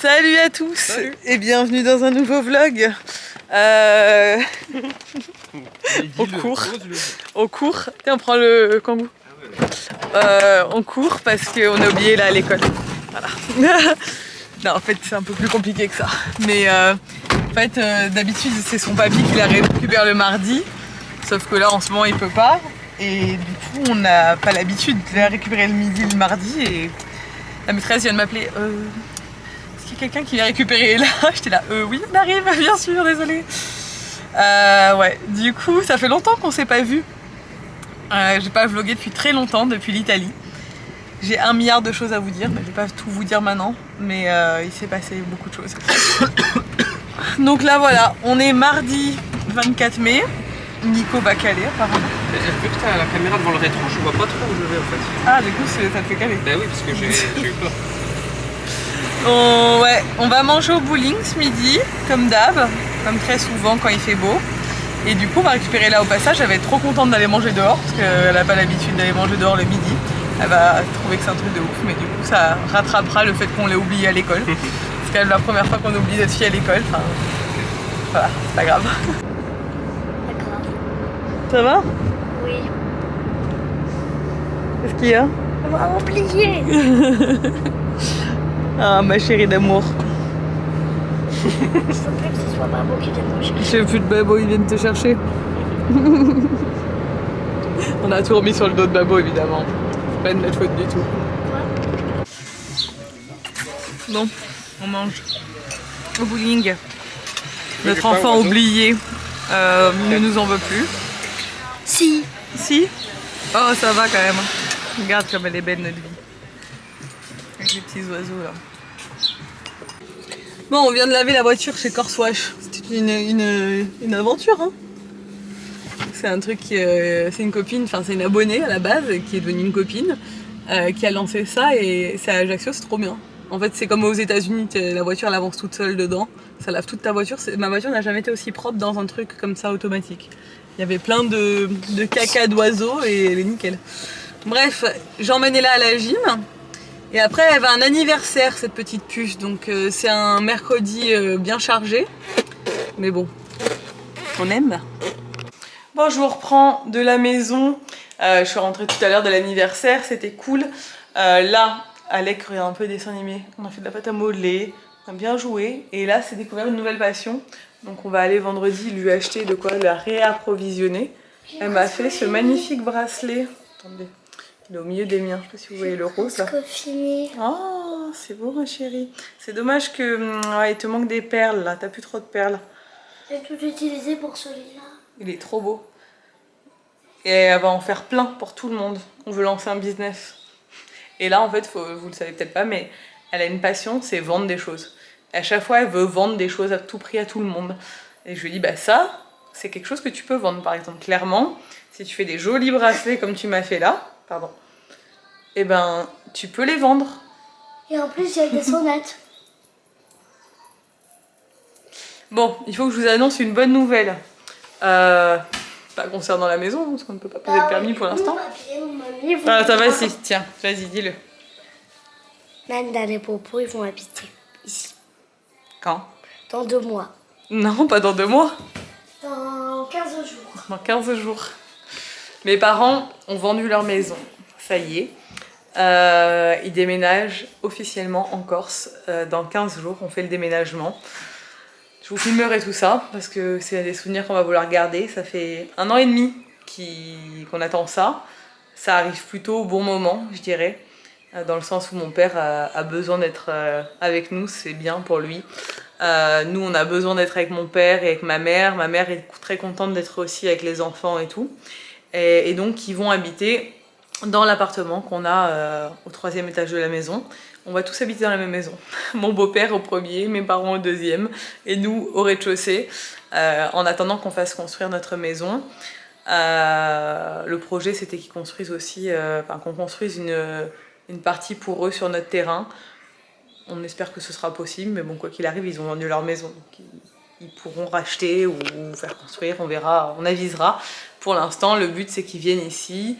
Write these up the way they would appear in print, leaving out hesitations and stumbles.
Salut à tous. Salut. Et bienvenue dans un nouveau vlog. On court. Tiens, on prend le kangou. On court parce qu'on a oublié là à l'école. Voilà. Non, en fait, c'est un peu plus compliqué que ça. Mais en fait, d'habitude, c'est son papy qui la récupère le mardi. Sauf que là, en ce moment, il peut pas. Et du coup, on n'a pas l'habitude de la récupérer le midi, le mardi. Et la maîtresse vient de m'appeler. Est-ce qu'il y a quelqu'un qui vient récupérer là? J'étais là, oui, on arrive, bien sûr, désolée. Ouais, du coup, ça fait longtemps qu'on s'est pas vu. J'ai pas vlogué depuis très longtemps, depuis l'Italie. J'ai 1 milliard de choses à vous dire, mais je vais pas tout vous dire maintenant. Mais il s'est passé beaucoup de choses. Donc là, voilà, on est mardi 24 mai. Nico va caler apparemment. Vu que t'as la caméra devant le rétro, je vois pas trop où je vais en fait. Ah, du coup, ça te fait caler. Bah oui, parce que j'ai eu peur. Ouais, on va manger au bowling ce midi, comme d'hab, comme très souvent quand il fait beau. Et du coup, on va récupérer là au passage. Elle va être trop contente d'aller manger dehors, parce qu'elle n'a pas l'habitude d'aller manger dehors le midi. Elle va trouver que c'est un truc de ouf, mais du coup, ça rattrapera le fait qu'on l'ait oublié à l'école. C'est quand même la première fois qu'on oublie notre fille à l'école. Enfin, voilà, c'est pas grave. Ça va? Oui. Qu'est-ce qu'il y a? On va oublier. Ah, ma chérie d'amour. Je veux plus que ce soit Babo qui vienne me chercher. Je sais plus de Babo, ils viennent te chercher. On a tout remis sur le dos de Babo, évidemment. C'est pas de notre faute du tout. Bon, on mange au bowling. Notre enfant oublié ne nous en veut plus. Si. Si? Oh, ça va quand même. Regarde comme elle est belle, notre vie. Avec les petits oiseaux là. Bon, on vient de laver la voiture chez Corse-Wash. C'était une aventure, hein. C'est un truc c'est une copine, enfin c'est une abonnée à la base qui est devenue une copine qui a lancé ça et c'est à Ajaccio, c'est trop bien. En fait, c'est comme aux États-Unis, la voiture elle avance toute seule dedans, ça lave toute ta voiture. Ma voiture n'a jamais été aussi propre dans un truc comme ça automatique. Il y avait plein de caca d'oiseaux et elle est nickel. Bref, j'ai emmené là à la gym. Et après, elle avait un anniversaire, cette petite puce. Donc c'est un mercredi bien chargé. Mais bon, on aime. Bon, je vous reprends de la maison. Je suis rentrée tout à l'heure de l'anniversaire, c'était cool. Là, Alec regarde un peu des dessins animés. On a fait de la pâte à modeler, on a bien joué. Et là, c'est découvert une nouvelle passion. Donc on va aller vendredi lui acheter de quoi la réapprovisionner. Elle m'a fait ce magnifique bracelet. Attendez, il est au milieu des miens. Je sais pas si vous voyez le rose là. Oh, c'est beau ma chérie. C'est dommage que ouais, il te manque des perles là. T'as plus trop de perles. J'ai tout utilisé pour celui-là. Il est trop beau. Et elle va en faire plein pour tout le monde. On veut lancer un business. Et là en fait, vous le savez peut-être pas, mais elle a une passion, c'est vendre des choses. À chaque fois, elle veut vendre des choses à tout prix à tout le monde. Et je lui dis, bah ça, c'est quelque chose que tu peux vendre. Par exemple, clairement, si tu fais des jolis bracelets comme tu m'as fait là, pardon, et ben, tu peux les vendre. Et en plus, j'ai des sonnettes. Bon, il faut que je vous annonce une bonne nouvelle. Pas concernant la maison, parce qu'on ne peut pas poser le permis pour l'instant. Ah, ça va, si, tiens, vas-y, dis-le. Même dans les popos, ils vont habiter ici. Quand? Dans 2 mois. Non, pas dans 2 mois. Dans 15 jours. Dans 15 jours. Mes parents ont vendu leur maison. Ça y est. Ils déménagent officiellement en Corse. Dans 15 jours, on fait le déménagement. Je vous filmerai tout ça parce que c'est des souvenirs qu'on va vouloir garder. Ça fait 1 an et demi qu'on attend ça. Ça arrive plutôt au bon moment, je dirais. Dans le sens où mon père a besoin d'être avec nous, c'est bien pour lui. Nous, on a besoin d'être avec mon père et avec ma mère. Ma mère est très contente d'être aussi avec les enfants et tout. Et donc, ils vont habiter dans l'appartement qu'on a au 3e étage de la maison. On va tous habiter dans la même maison. Mon beau-père au 1er, mes parents au 2e et nous au rez-de-chaussée en attendant qu'on fasse construire notre maison. Le projet, c'était qu'ils construisent aussi, qu'on construise une partie pour eux sur notre terrain. On espère que ce sera possible, mais bon, quoi qu'il arrive, ils ont vendu leur maison. Donc ils pourront racheter ou faire construire, on verra, on avisera. Pour l'instant, le but, c'est qu'ils viennent ici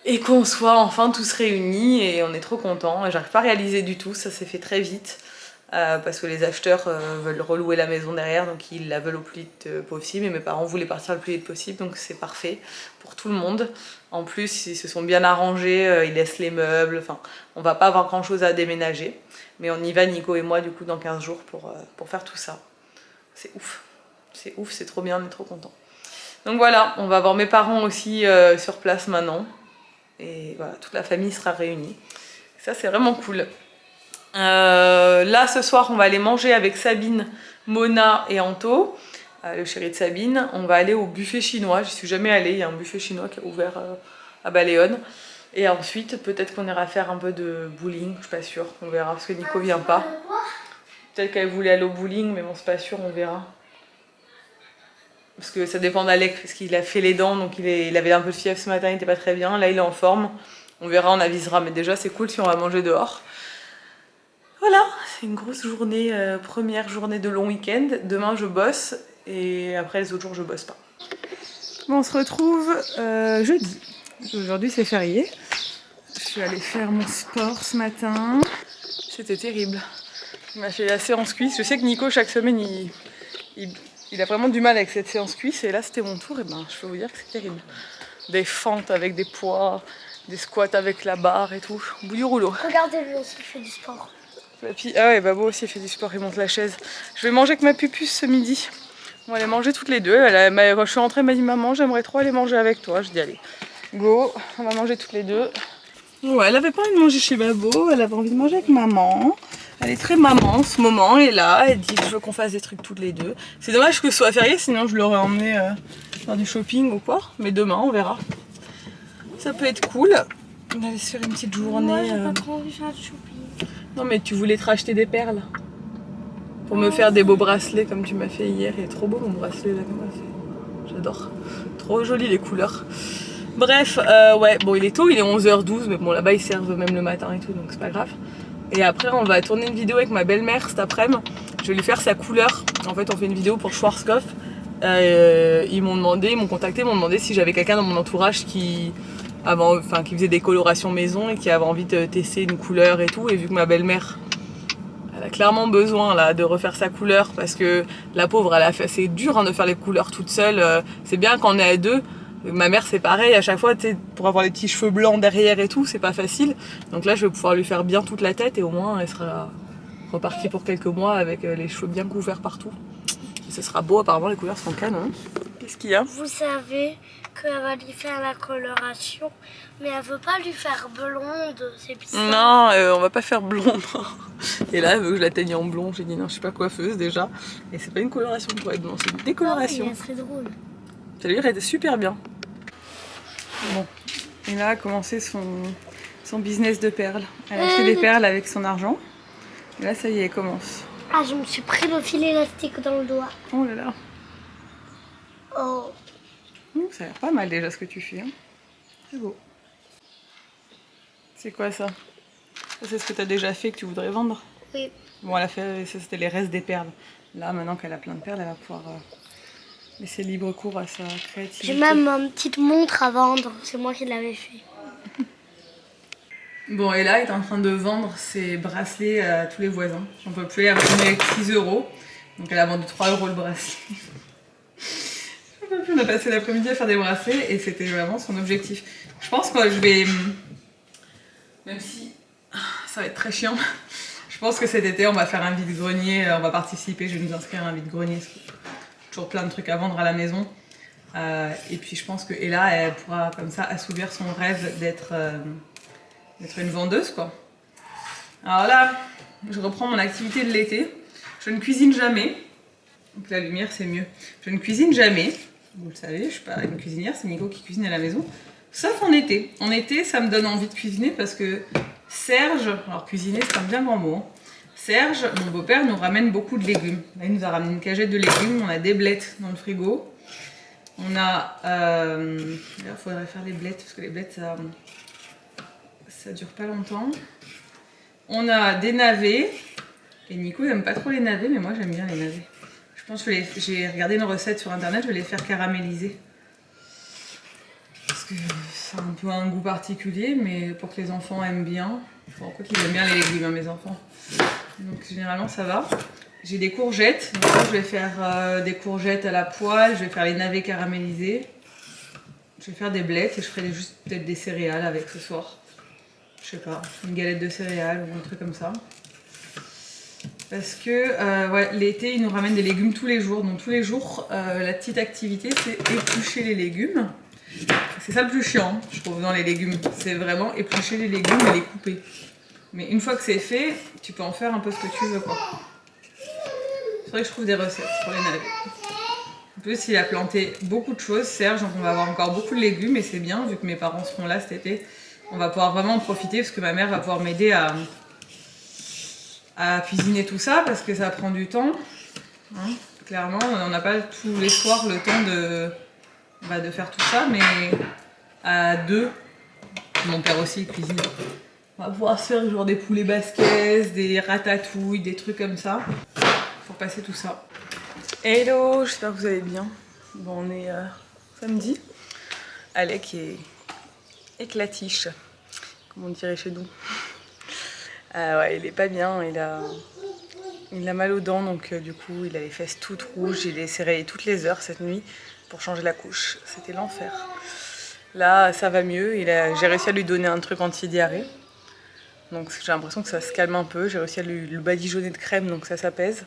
et qu'on soit enfin tous réunis et on est trop contents. J'arrive pas à réaliser du tout, ça s'est fait très vite. parce que les acheteurs veulent relouer la maison derrière, donc ils la veulent au plus vite possible. Et mes parents voulaient partir le plus vite possible, donc c'est parfait pour tout le monde. En plus, ils se sont bien arrangés, ils laissent les meubles, enfin, on va pas avoir grand chose à déménager. Mais on y va, Nico et moi, du coup, dans 15 jours pour faire tout ça. C'est ouf, c'est trop bien, on est trop contents. Donc voilà, on va voir mes parents aussi sur place maintenant. Et voilà, toute la famille sera réunie. Ça, c'est vraiment cool. Là, ce soir, on va aller manger avec Sabine, Mona et Anto, le chéri de Sabine. On va aller au buffet chinois. Je suis jamais allée. Il y a un buffet chinois qui est ouvert à Baléone. Et ensuite, peut-être qu'on ira faire un peu de bowling. Je suis pas sûre. On verra parce que Nico vient pas. Peut-être qu'elle voulait aller au bowling, mais bon, c'est pas sûr. On verra. Parce que ça dépend d'Alec, parce qu'il a fait les dents, donc il avait un peu de fièvre ce matin, il était pas très bien. Là, il est en forme. On verra, on avisera. Mais déjà, c'est cool si on va manger dehors. Voilà, c'est une grosse journée, première journée de long week-end. Demain, je bosse et après, les autres jours, je bosse pas. Bon, on se retrouve jeudi. Aujourd'hui, c'est férié. Je suis allée faire mon sport ce matin. C'était terrible. Il m'a fait la séance cuisse. Je sais que Nico, chaque semaine, il a vraiment du mal avec cette séance cuisse. Et là, c'était mon tour. Et ben, je peux vous dire que c'est terrible. Des fentes avec des poids, des squats avec la barre et tout. Au bout du rouleau. Regardez, lui aussi, il fait du sport. Ah ouais, Babo aussi fait du sport, il monte la chaise. Je vais manger avec ma pupuce ce midi. On va aller manger toutes les deux. Quand je suis rentrée, elle m'a dit maman, j'aimerais trop aller manger avec toi. Je dis allez, go, on va manger toutes les deux. Ouais, elle avait pas envie de manger chez Babo, elle avait envie de manger avec maman. Elle est très maman en ce moment, elle est là, elle dit je veux qu'on fasse des trucs toutes les deux. C'est dommage que ce soit férié, sinon je l'aurais emmené faire du shopping ou quoi. Mais demain, on verra. Ça peut être cool. On allait se faire une petite journée. Moi, j'ai pas trop envie de faire du shopping. Non mais tu voulais te racheter des perles pour me faire des beaux bracelets comme tu m'as fait hier. Il est trop beau mon bracelet là, comme ça. J'adore. Trop joli les couleurs. Bref, ouais, bon il est tôt, il est 11h12, mais bon là-bas ils servent même le matin et tout, donc c'est pas grave. Et après on va tourner une vidéo avec ma belle-mère cet après-midi. Je vais lui faire sa couleur. En fait on fait une vidéo pour Schwarzkopf. Ils m'ont contacté, m'ont demandé si j'avais quelqu'un dans mon entourage qui faisait des colorations maison et qui avait envie de tester une couleur et tout. Et vu que ma belle-mère, elle a clairement besoin là, de refaire sa couleur parce que la pauvre, c'est dur hein, de faire les couleurs toute seule. C'est bien quand on est à deux. Ma mère c'est pareil, à chaque fois pour avoir les petits cheveux blancs derrière et tout, c'est pas facile. Donc là je vais pouvoir lui faire bien toute la tête et au moins elle sera repartie pour quelques mois avec les cheveux bien couverts partout. Et ce sera beau, apparemment les couleurs sont canon. Qu'est-ce qu'il y a? Vous savez qu'elle va lui faire la coloration, mais elle veut pas lui faire blonde, c'est bizarre. Non, on va pas faire blonde. Et là elle veut que je la teigne en blond, j'ai dit non je suis pas coiffeuse déjà. Et c'est pas une coloration pour être blond, c'est une décoloration. Ah oui, elle serait drôle. Ça lui irait super bien. Bon, et là a commencé son business de perles. Elle a acheté des perles avec son argent. Et là, ça y est, elle commence. Ah, je me suis pris le fil élastique dans le doigt. Oh là là. Oh. Ça a l'air pas mal déjà ce que tu fais. Hein. C'est beau. C'est quoi ça? Ça, c'est ce que tu as déjà fait que tu voudrais vendre? Oui. Bon, elle a fait, ça c'était les restes des perles. Là, maintenant qu'elle a plein de perles, elle va pouvoir laisser libre cours à sa créativité. J'ai même une petite montre à vendre, c'est moi qui l'avais fait. Bon, et là, elle est en train de vendre ses bracelets à tous les voisins. On peut plus, elle va donner avec 6 €. Donc elle a vendu 3 € le bracelet. On a passé l'après-midi à faire des bracelets et c'était vraiment son objectif. Je pense que je vais, même si ça va être très chiant, je pense que cet été on va faire un vide-grenier, on va participer, je vais nous inscrire à un vide-grenier. Toujours plein de trucs à vendre à la maison. Et puis je pense que Ella, elle pourra comme ça assouvir son rêve d'être une vendeuse quoi. Alors là, je reprends mon activité de l'été. Je ne cuisine jamais. Donc la lumière c'est mieux. Je ne cuisine jamais. Vous le savez, je suis pas une cuisinière, c'est Nico qui cuisine à la maison. Sauf en été. En été, ça me donne envie de cuisiner parce que Serge, alors cuisiner c'est un bien grand mot. Hein. Serge, mon beau-père, nous ramène beaucoup de légumes. Là, il nous a ramené une cagette de légumes, on a des blettes dans le frigo. On a... il faudrait faire les blettes parce que les blettes ça dure pas longtemps. On a des navets. Et Nico il aime pas trop les navets, mais moi j'aime bien les navets. Je pense que j'ai regardé une recette sur internet, je vais les faire caraméliser. Parce que c'est un peu un goût particulier, mais pour que les enfants aiment bien. Bon, quoi qu'ils aiment bien les légumes, hein, mes enfants. Donc généralement ça va. J'ai des courgettes, donc je vais faire des courgettes à la poêle, je vais faire les navets caramélisés. Je vais faire des blettes et je ferai juste peut-être des céréales avec ce soir. Je sais pas, une galette de céréales ou un truc comme ça. Parce que ouais, l'été, ils nous ramènent des légumes tous les jours. Donc tous les jours, la petite activité, c'est éplucher les légumes. C'est ça le plus chiant, je trouve, dans les légumes. C'est vraiment éplucher les légumes et les couper. Mais une fois que c'est fait, tu peux en faire un peu ce que tu veux, quoi. C'est vrai que je trouve des recettes pour les navets. En plus, il a planté beaucoup de choses, Serge, donc on va avoir encore beaucoup de légumes et c'est bien, vu que mes parents seront là cet été. On va pouvoir vraiment en profiter parce que ma mère va pouvoir m'aider à cuisiner tout ça parce que ça prend du temps. Hein, clairement, on n'a pas tous les soirs le temps de faire tout ça, mais à deux, mon père aussi cuisine. On va pouvoir se faire genre des poulets basquaises, des ratatouilles, des trucs comme ça pour passer tout ça. Hello, j'espère que vous allez bien. Bon, on est samedi. Alec est éclatiche, comme on dirait chez nous. Ouais, il est pas bien, il a mal aux dents, donc du coup il a les fesses toutes rouges. Il s'est réveillé toutes les heures cette nuit pour changer la couche. C'était l'enfer. Là, ça va mieux. J'ai réussi à lui donner un truc anti-diarrhée. Donc j'ai l'impression que ça se calme un peu. J'ai réussi à lui badigeonner de crème, donc ça s'apaise.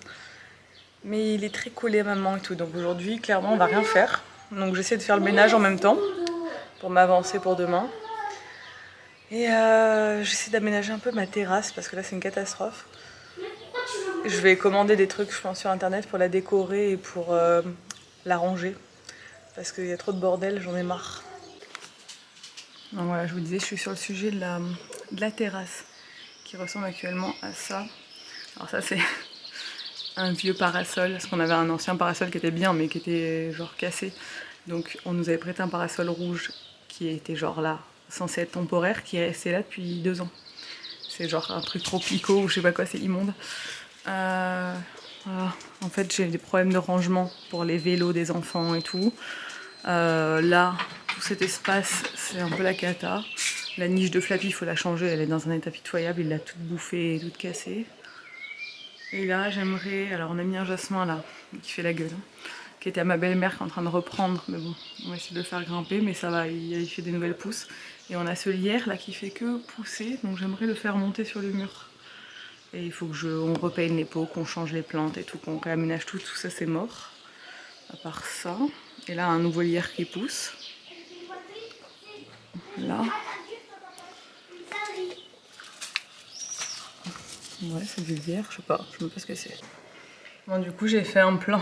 Mais il est très collé à maman et tout. Donc aujourd'hui, clairement, on va rien faire. Donc j'essaie de faire le ménage en même temps pour m'avancer pour demain. Et j'essaie d'aménager un peu ma terrasse parce que là c'est une catastrophe. Je vais commander des trucs, je pense, sur internet pour la décorer et pour la ranger. Parce qu'il y a trop de bordel, j'en ai marre. Donc voilà, je vous disais, je suis sur le sujet de la terrasse qui ressemble actuellement à ça. Alors ça c'est un vieux parasol, parce qu'on avait un ancien parasol qui était bien mais qui était genre cassé. Donc on nous avait prêté un parasol rouge qui était genre là, censé être temporaire, qui est resté là depuis 2 ans. C'est genre un truc tropico ou je sais pas quoi, c'est immonde. Voilà. En fait j'ai des problèmes de rangement pour les vélos des enfants et tout. Là, tout cet espace, c'est un peu la cata. La niche de Flappy, il faut la changer, elle est dans un état pitoyable, il l'a toute bouffée et toute cassée. Et là, j'aimerais... Alors, on a mis un jasmin là, qui fait la gueule, hein, qui était à ma belle-mère qui est en train de reprendre. Mais bon, on va essayer de le faire grimper, mais ça va, il fait des nouvelles pousses. Et on a ce lierre là qui fait que pousser, donc j'aimerais le faire monter sur le mur. Et il faut que on repeigne les pots, qu'on change les plantes et tout, qu'on réaménage tout ça c'est mort. À part ça. Et là, un nouveau lierre qui pousse. Là. Ouais, c'est du lierre, je sais pas ce que c'est. Bon, du coup, j'ai fait un plan.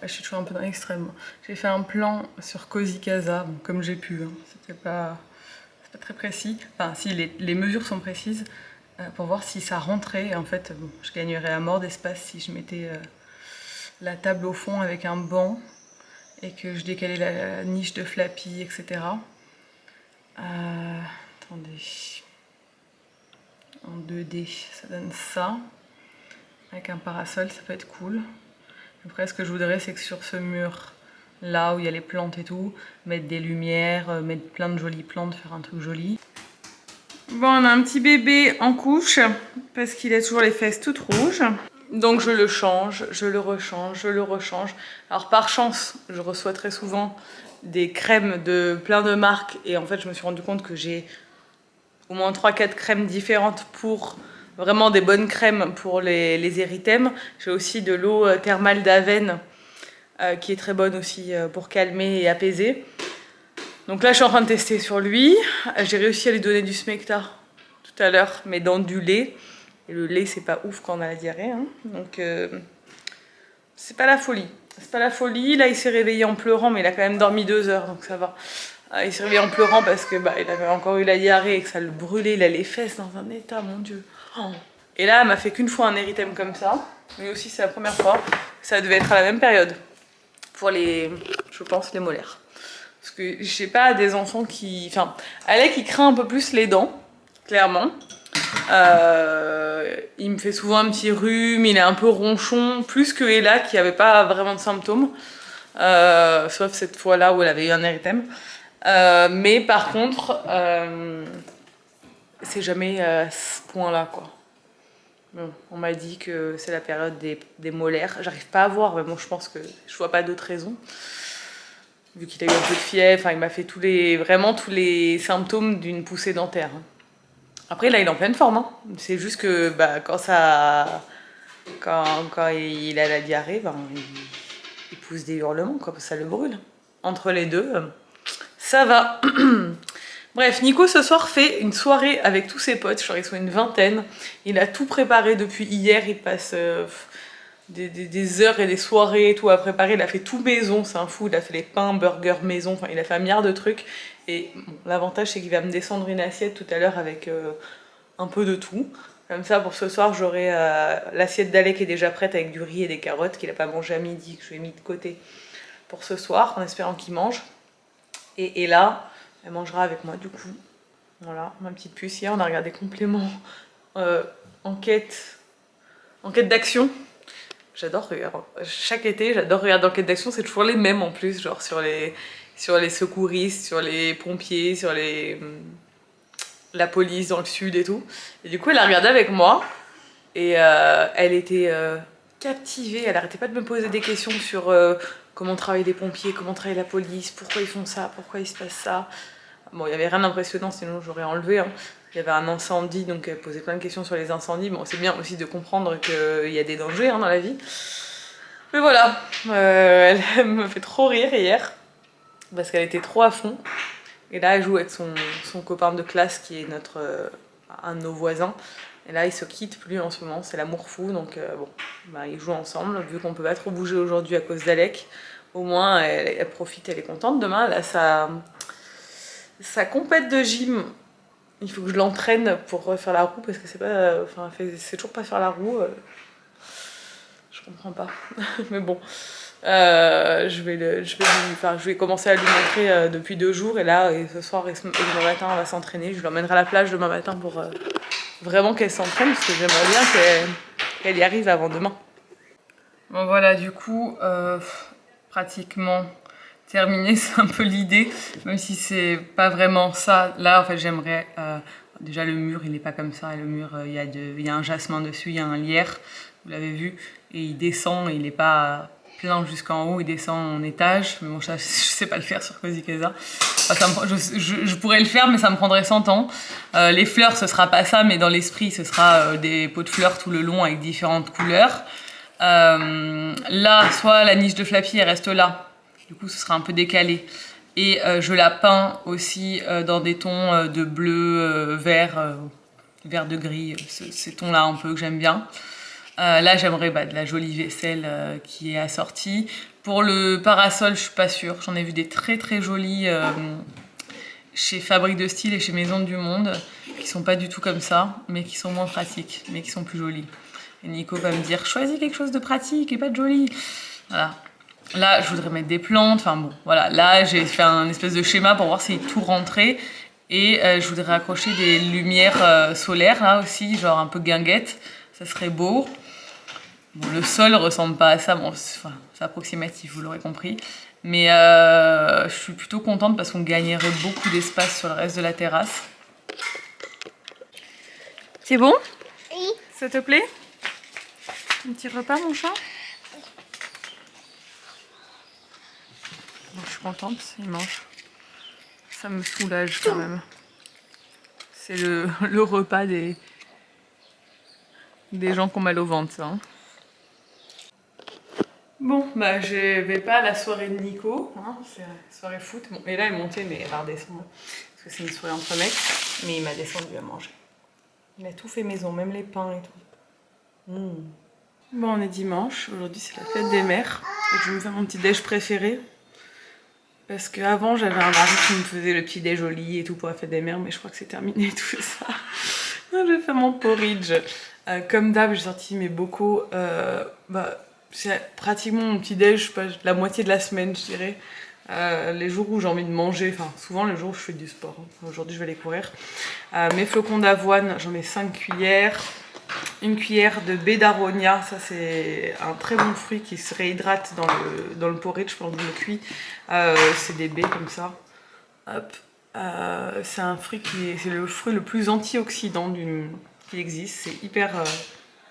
Je suis toujours un peu dans l'extrême. J'ai fait un plan sur Cozy Casa, bon, comme j'ai pu. Hein. C'est pas très précis. Enfin, si les mesures sont précises, pour voir si ça rentrait. Et en fait, bon, je gagnerais à mort d'espace si je mettais la table au fond avec un banc et que je décalais la niche de Flappy, etc. Attendez. En 2D, ça donne ça. Avec un parasol, ça peut être cool. Après, ce que je voudrais, c'est que sur ce mur, là où il y a les plantes et tout, mettre des lumières, mettre plein de jolies plantes, faire un truc joli. Bon, on a un petit bébé en couche, parce qu'il a toujours les fesses toutes rouges. Donc je le change, je le rechange, je le rechange. Alors par chance, je reçois très souvent des crèmes de plein de marques. Et en fait, je me suis rendu compte que j'ai au moins 3-4 crèmes différentes pour vraiment des bonnes crèmes pour les érythèmes. J'ai aussi de l'eau thermale d'Avène qui est très bonne aussi pour calmer et apaiser. Donc là, je suis en train de tester sur lui. J'ai réussi à lui donner du Smecta tout à l'heure, mais dans du lait. Et le lait, c'est pas ouf quand on a la diarrhée. Hein. Donc, c'est pas la folie. C'est pas la folie. Là, il s'est réveillé en pleurant, mais il a quand même dormi 2 heures, donc ça va. Il s'est réveillé en pleurant parce que il avait encore eu la diarrhée et que ça le brûlait. Il a les fesses dans un état, mon Dieu. Oh. Et là, elle m'a fait qu'une fois un érythème comme ça. Lui aussi, c'est la première fois. Ça devait être à la même période. Pour je pense, les molaires. Parce que j'ai pas des enfants qui... Enfin, Alec, il craint un peu plus les dents, clairement. Il me fait souvent un petit rhume, il est un peu ronchon. Plus que Ella, qui avait pas vraiment de symptômes. Sauf cette fois-là où elle avait eu un érythème. Mais par contre, c'est jamais à ce point-là, quoi. Bon, on m'a dit que c'est la période des molaires. J'arrive pas à voir, mais bon, je pense que je vois pas d'autre raison. Vu qu'il a eu un peu de fièvre, enfin, il m'a fait vraiment tous les symptômes d'une poussée dentaire. Après, là, il est en pleine forme. Hein. C'est juste que bah, quand il a la diarrhée, ben, il pousse des hurlements, quoi, ça le brûle. Entre les deux, ça va. Bref, Nico ce soir fait une soirée avec tous ses potes, je crois qu'ils sont une vingtaine. Il a tout préparé depuis hier, il passe des heures et des soirées et tout à préparer. Il a fait tout maison, c'est un fou, il a fait les pains, burgers maison, enfin il a fait un milliard de trucs. Et bon, l'avantage c'est qu'il va me descendre une assiette tout à l'heure avec un peu de tout. Comme ça pour ce soir j'aurai l'assiette d'Alec qui est déjà prête avec du riz et des carottes qu'il n'a pas mangé à midi, que je lui ai mis de côté pour ce soir en espérant qu'il mange. Et là, elle mangera avec moi du coup. Voilà, ma petite puce. Hier on a regardé complément enquête d'action. J'adore regarder. Chaque été, j'adore regarder Enquête d'action. C'est toujours les mêmes en plus, genre sur les secouristes, sur les pompiers, sur la police dans le sud et tout. Et du coup, elle a regardé avec moi et elle était captivée. Elle arrêtait pas de me poser des questions sur comment travaillent les pompiers, comment travaille la police, pourquoi ils font ça, pourquoi il se passe ça. Bon, il y avait rien d'impressionnant, sinon j'aurais enlevé. Hein. Il y avait un incendie, donc elle posait plein de questions sur les incendies. Bon, c'est bien aussi de comprendre qu'il y a des dangers hein, dans la vie. Mais voilà, elle me fait trop rire hier, parce qu'elle était trop à fond. Et là, elle joue avec son copain de classe qui est un de nos voisins. Et là, ils se quittent plus en ce moment, c'est l'amour fou. Donc bon, bah, ils jouent ensemble, vu qu'on peut pas trop bouger aujourd'hui à cause d'Alec. Au moins, elle profite, elle est contente. Demain, elle a sa compète de gym. Il faut que je l'entraîne pour faire la roue parce que c'est pas, enfin, c'est toujours pas faire la roue. Je comprends pas. Mais bon, je vais commencer à lui montrer depuis 2 jours et là, ce soir et demain matin, on va s'entraîner. Je l'emmènerai à la plage demain matin pour vraiment qu'elle s'entraîne parce que j'aimerais bien qu'elle y arrive avant demain. Bon voilà, du coup, pratiquement terminé, c'est un peu l'idée, même si c'est pas vraiment ça. Là, en fait, j'aimerais... déjà, le mur, il est pas comme ça. Le mur, il y a un jasmin dessus, il y a un lierre, vous l'avez vu. Et il descend, il est pas plein jusqu'en haut, il descend en étage. Mais bon, ça, je sais pas le faire sur Cozy Casa. Enfin, je pourrais le faire, mais ça me prendrait 100 ans. Les fleurs, ce sera pas ça, mais dans l'esprit, ce sera des pots de fleurs tout le long avec différentes couleurs. Là, soit la niche de Flappy, elle reste là. Du coup, ce sera un peu décalé. Et je la peins aussi dans des tons de bleu, vert, vert de gris, ces tons-là un peu que j'aime bien. Là, j'aimerais de la jolie vaisselle qui est assortie. Pour le parasol, je suis pas sûre. J'en ai vu des très très jolis chez Fabrique de Style et chez Maison du Monde, qui sont pas du tout comme ça, mais qui sont moins pratiques, mais qui sont plus jolis. Et Nico va me dire, choisis quelque chose de pratique et pas de joli. Voilà. Là, je voudrais mettre des plantes. Enfin bon, voilà. Là, j'ai fait un espèce de schéma pour voir si tout rentrait. Et je voudrais accrocher des lumières solaires, là aussi, genre un peu guinguette. Ça serait beau. Bon, le sol ressemble pas à ça. Bon, c'est approximatif, vous l'aurez compris. Mais je suis plutôt contente parce qu'on gagnerait beaucoup d'espace sur le reste de la terrasse. C'est bon? Oui. Ça te plaît? Un petit repas, mon chat? Donc, je suis contente, il mange. Ça me soulage quand même. C'est le repas des gens qui ont mal au ventre, ça. Hein. Bon, bah je vais pas à la soirée de Nico, hein, c'est la soirée foot. Bon, et là, elle est montée, mais elle va redescendre. Parce que c'est une soirée entre mecs, mais il m'a descendu à manger. Il a tout fait maison, même les pains et tout. Bon, on est dimanche, aujourd'hui c'est la fête des mères. Et je vais me faire mon petit déj préféré. Parce qu'avant, j'avais un mari qui me faisait le petit déj au lit et tout pour la fête des mères, mais je crois que c'est terminé tout ça. Je vais faire mon porridge. Comme d'hab, j'ai sorti mes bocaux. C'est pratiquement mon petit déj, la moitié de la semaine, je dirais. Les jours où j'ai envie de manger, enfin souvent les jours où je fais du sport. Hein. Aujourd'hui, je vais aller courir. Mes flocons d'avoine, j'en mets 5 cuillères. Une cuillère de baie d'aronia, ça c'est un très bon fruit qui se réhydrate dans le porridge pendant que je le cuis. C'est des baies comme ça. Hop. C'est le fruit le plus antioxydant qui existe. C'est hyper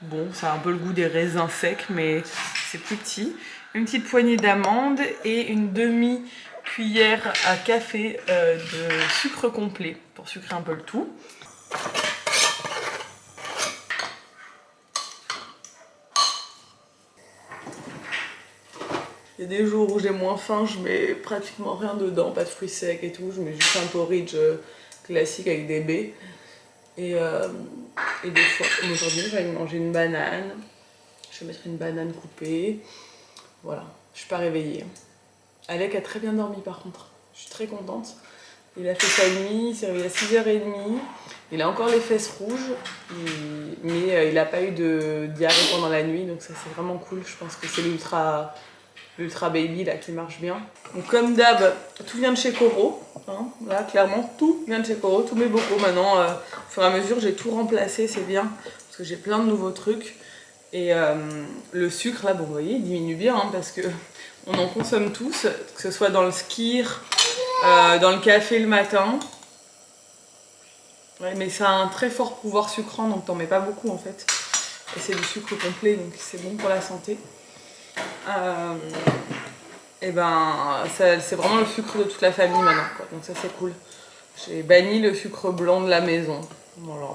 Bon, ça a un peu le goût des raisins secs, mais c'est plus petit. Une petite poignée d'amandes et une demi-cuillère à café de sucre complet pour sucrer un peu le tout. Il y a des jours où j'ai moins faim, je mets pratiquement rien dedans, pas de fruits secs et tout. Je mets juste un porridge classique avec des baies. Et des fois, comme aujourd'hui, je vais manger une banane. Je vais mettre une banane coupée. Voilà, je suis pas réveillée. Alec a très bien dormi par contre. Je suis très contente. Il a fait sa nuit, il s'est réveillé à 6h30. Il a encore les fesses rouges, mais il n'a pas eu de diarrhée pendant la nuit, donc ça c'est vraiment cool. Je pense que c'est l'ultra baby là qui marche bien. Donc comme d'hab, tout vient de chez Coro. Hein, là clairement tout vient de chez Coro, tous mes bocaux. Maintenant, au fur et à mesure, j'ai tout remplacé, c'est bien, parce que j'ai plein de nouveaux trucs. Et le sucre là, bon vous voyez, il diminue bien hein, parce que on en consomme tous, que ce soit dans le skyr, dans le café le matin. Ouais, mais ça a un très fort pouvoir sucrant, donc t'en mets pas beaucoup en fait. Et c'est du sucre complet, donc c'est bon pour la santé. Et ben, c'est vraiment le sucre de toute la famille maintenant, quoi. Donc ça c'est cool. J'ai banni le sucre blanc de la maison. Voilà.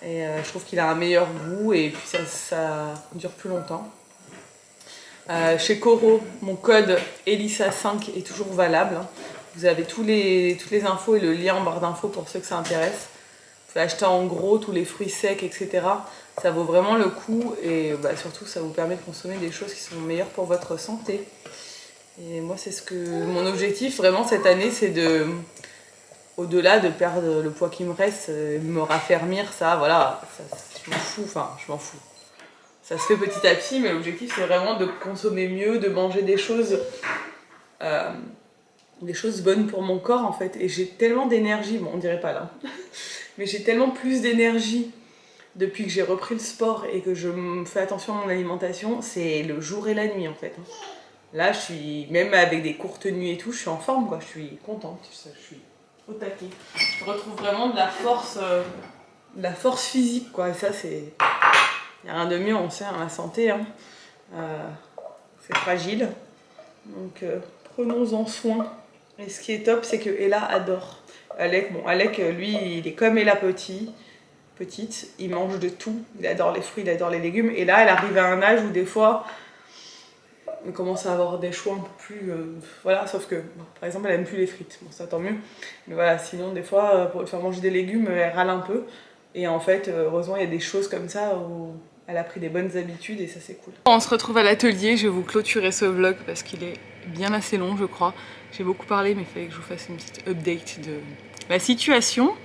Et je trouve qu'il a un meilleur goût et puis ça dure plus longtemps. Chez Coro, mon code ELISA5 est toujours valable. Vous avez toutes les infos et le lien en barre d'infos pour ceux que ça intéresse. Vous pouvez acheter en gros tous les fruits secs, etc. Ça vaut vraiment le coup et surtout ça vous permet de consommer des choses qui sont meilleures pour votre santé. Et moi c'est mon objectif vraiment cette année, c'est de, au-delà de perdre le poids qui me reste, me raffermir, ça voilà, je m'en fous. Ça se fait petit à petit, mais l'objectif c'est vraiment de consommer mieux, de manger des choses bonnes pour mon corps en fait. Et j'ai tellement d'énergie, bon on dirait pas là, mais j'ai tellement plus d'énergie depuis que j'ai repris le sport et que je fais attention à mon alimentation, c'est le jour et la nuit en fait. Là je suis, même avec des courtes nuits et tout, je suis en forme quoi, je suis contente, je suis au taquet. Je retrouve vraiment de la force physique quoi, et ça c'est... Il n'y a rien de mieux, on sait, hein, la santé, hein. C'est fragile. Donc prenons-en soin. Et ce qui est top, c'est que Ella adore. Alec, lui, il est comme Ella petite, il mange de tout. Il adore les fruits, il adore les légumes. Et là, elle arrive à un âge où des fois, on commence à avoir des choix un peu plus... voilà, sauf que, bon, par exemple, elle aime plus les frites. Bon, ça tant mieux. Mais voilà, sinon, des fois, pour lui faire manger des légumes, elle râle un peu. Et en fait, heureusement, il y a des choses comme ça où elle a pris des bonnes habitudes et ça c'est cool. On se retrouve à l'atelier, je vais vous clôturer ce vlog parce qu'il est bien assez long je crois. J'ai beaucoup parlé mais il fallait que je vous fasse une petite update de la situation.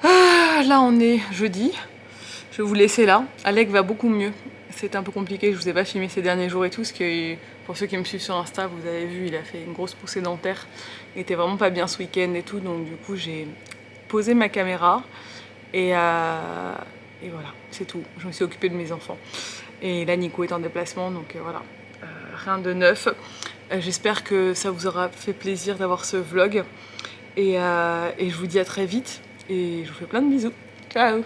Là on est jeudi, je vais vous laisser là. Alec va beaucoup mieux, c'est un peu compliqué, je vous ai pas filmé ces derniers jours et tout, parce que pour ceux qui me suivent sur Insta, vous avez vu, il a fait une grosse poussée dentaire. Il était vraiment pas bien ce week-end et tout, donc du coup j'ai posé ma caméra et voilà, c'est tout. Je me suis occupée de mes enfants. Et là, Nico est en déplacement, donc voilà, rien de neuf. J'espère que ça vous aura fait plaisir d'avoir ce vlog. Et je vous dis à très vite. Et je vous fais plein de bisous. Ciao!